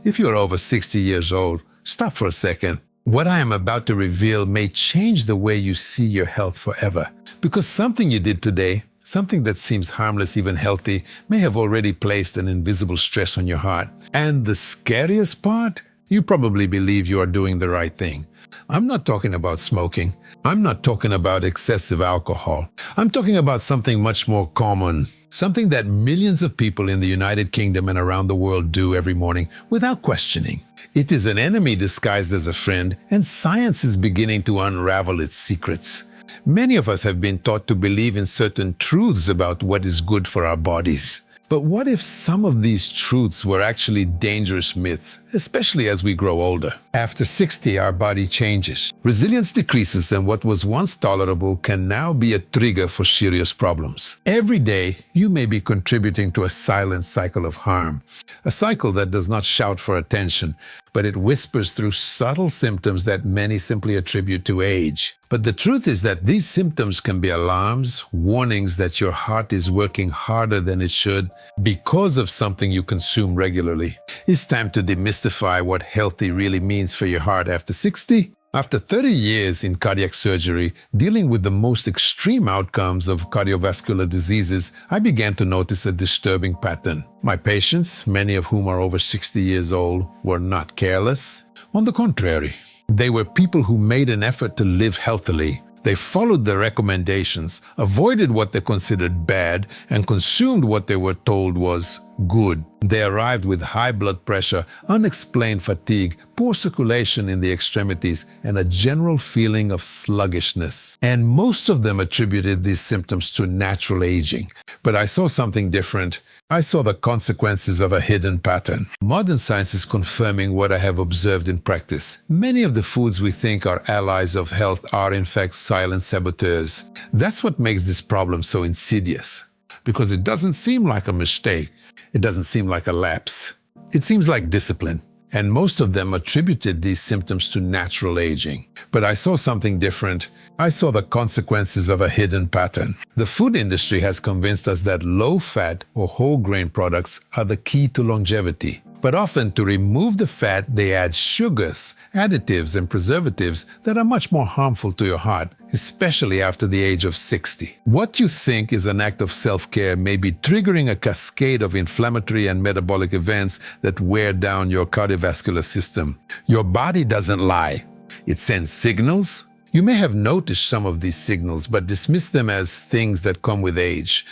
If you're over 60 years old, stop for a second. What I am about to reveal may change the way you see your health forever. Because something you did today, something that seems harmless, even healthy, may have already placed an invisible stress on your heart. And the scariest part? You probably believe you are doing the right thing. I'm not talking about smoking. I'm not talking about excessive alcohol. I'm talking about something much more common. Something that millions of people in the United Kingdom and around the world do every morning without questioning. It is an enemy disguised as a friend, and science is beginning to unravel its secrets. Many of us have been taught to believe in certain truths about what is good for our bodies. But what if some of these truths were actually dangerous myths, especially as we grow older? After 60, our body changes. Resilience decreases, and what was once tolerable can now be a trigger for serious problems. Every day, you may be contributing to a silent cycle of harm. A cycle that does not shout for attention, but it whispers through subtle symptoms that many simply attribute to age. But the truth is that these symptoms can be alarms, warnings that your heart is working harder than it should because of something you consume regularly. It's time to demystify what healthy really means for your heart after 60. After 30 years in cardiac surgery, dealing with the most extreme outcomes of cardiovascular diseases, I began to notice a disturbing pattern. My patients, many of whom are over 60 years old, were not careless. On the contrary, they were people who made an effort to live healthily. They followed the recommendations, avoided what they considered bad, and consumed what they were told was good. They arrived with high blood pressure, unexplained fatigue, poor circulation in the extremities, and a general feeling of sluggishness. And most of them attributed these symptoms to natural aging. But I saw something different. I saw the consequences of a hidden pattern. Modern science is confirming what I have observed in practice. Many of the foods we think are allies of health are in fact silent saboteurs. That's what makes this problem so insidious. Because it doesn't seem like a mistake. It doesn't seem like a lapse. It seems like discipline. And most of them attributed these symptoms to natural aging. But I saw something different. I saw the consequences of a hidden pattern. The food industry has convinced us that low-fat or whole grain products are the key to longevity. But often, to remove the fat, they add sugars, additives, and preservatives that are much more harmful to your heart, especially after the age of 60. What you think is an act of self-care may be triggering a cascade of inflammatory and metabolic events that wear down your cardiovascular system. Your body doesn't lie. It sends signals. You may have noticed some of these signals, but dismiss them as things that come with age.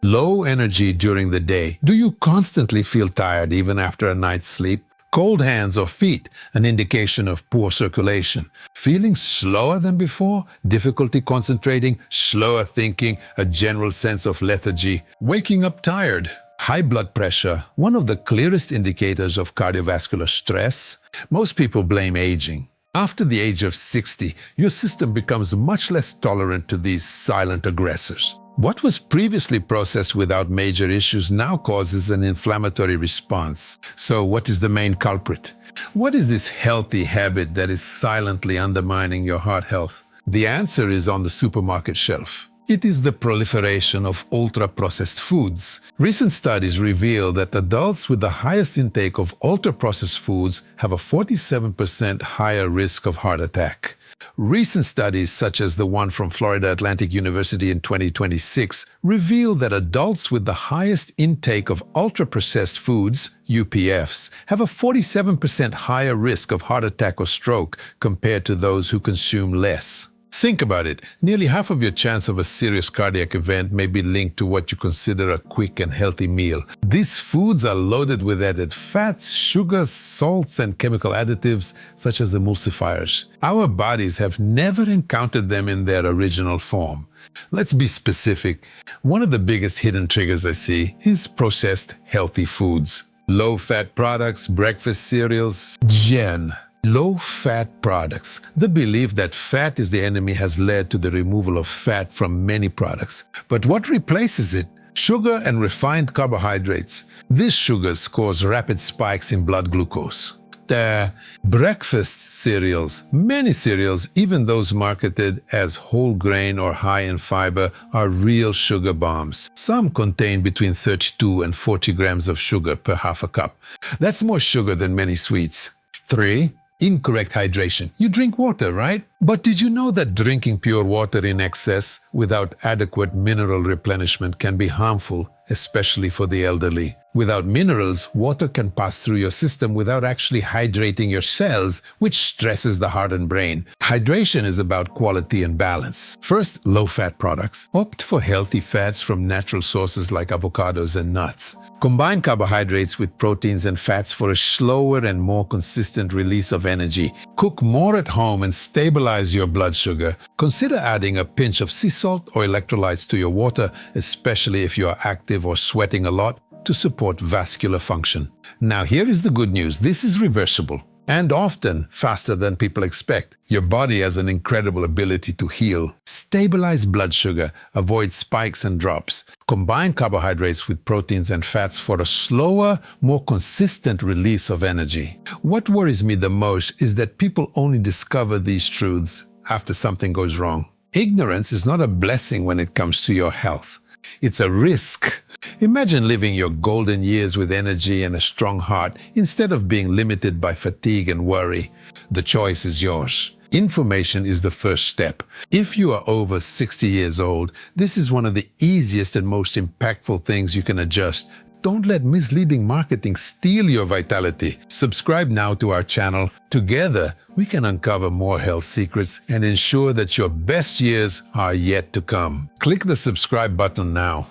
Low energy during the day. Do you constantly feel tired even after a night's sleep? Cold hands or feet, an indication of poor circulation. Feeling slower than before? Difficulty concentrating, slower thinking, a general sense of lethargy. Waking up tired. High blood pressure, one of the clearest indicators of cardiovascular stress. Most people blame aging. After the age of 60, your system becomes much less tolerant to these silent aggressors. What was previously processed without major issues now causes an inflammatory response. So what is the main culprit? What is this healthy habit that is silently undermining your heart health? The answer is on the supermarket shelf. It is the proliferation of ultra-processed foods. Recent studies reveal that adults with the highest intake of ultra-processed foods have a 47% higher risk of heart attack. Recent studies, such as the one from Florida Atlantic University in 2026, reveal that adults with the highest intake of ultra-processed foods, UPFs, have a 47% higher risk of heart attack or stroke compared to those who consume less. Think about it. Nearly half of your chance of a serious cardiac event may be linked to what you consider a quick and healthy meal. These foods are loaded with added fats, sugars, salts, and chemical additives such as emulsifiers. Our bodies have never encountered them in their original form. Let's be specific. One of the biggest hidden triggers I see is processed healthy foods. Low-fat products, breakfast cereals, low-fat products. The belief that fat is the enemy has led to the removal of fat from many products. But what replaces it? Sugar and refined carbohydrates. These sugars cause rapid spikes in blood glucose. Breakfast cereals. Many cereals, even those marketed as whole grain or high in fiber, are real sugar bombs. Some contain between 32 and 40 grams of sugar per half a cup. That's more sugar than many sweets. 3. Incorrect hydration. You drink water, right? But did you know that drinking pure water in excess without adequate mineral replenishment can be harmful, especially for the elderly? Without minerals, water can pass through your system without actually hydrating your cells, which stresses the heart and brain. Hydration is about quality and balance. First, low-fat products. Opt for healthy fats from natural sources like avocados and nuts. Combine carbohydrates with proteins and fats for a slower and more consistent release of energy. Cook more at home and stabilize your blood sugar. Consider adding a pinch of sea salt or electrolytes to your water, especially if you are active or sweating a lot, to support vascular function. Now here is the good news. This is reversible and often faster than people expect. Your body has an incredible ability to heal. Stabilize blood sugar, avoid spikes and drops. Combine carbohydrates with proteins and fats for a slower, more consistent release of energy. What worries me the most is that people only discover these truths after something goes wrong. Ignorance is not a blessing when it comes to your health. It's a risk. Imagine living your golden years with energy and a strong heart instead of being limited by fatigue and worry. The choice is yours. Information is the first step. If you are over 60 years old, this is one of the easiest and most impactful things you can adjust. Don't let misleading marketing steal your vitality. Subscribe now to our channel. Together, we can uncover more health secrets and ensure that your best years are yet to come. Click the subscribe button now.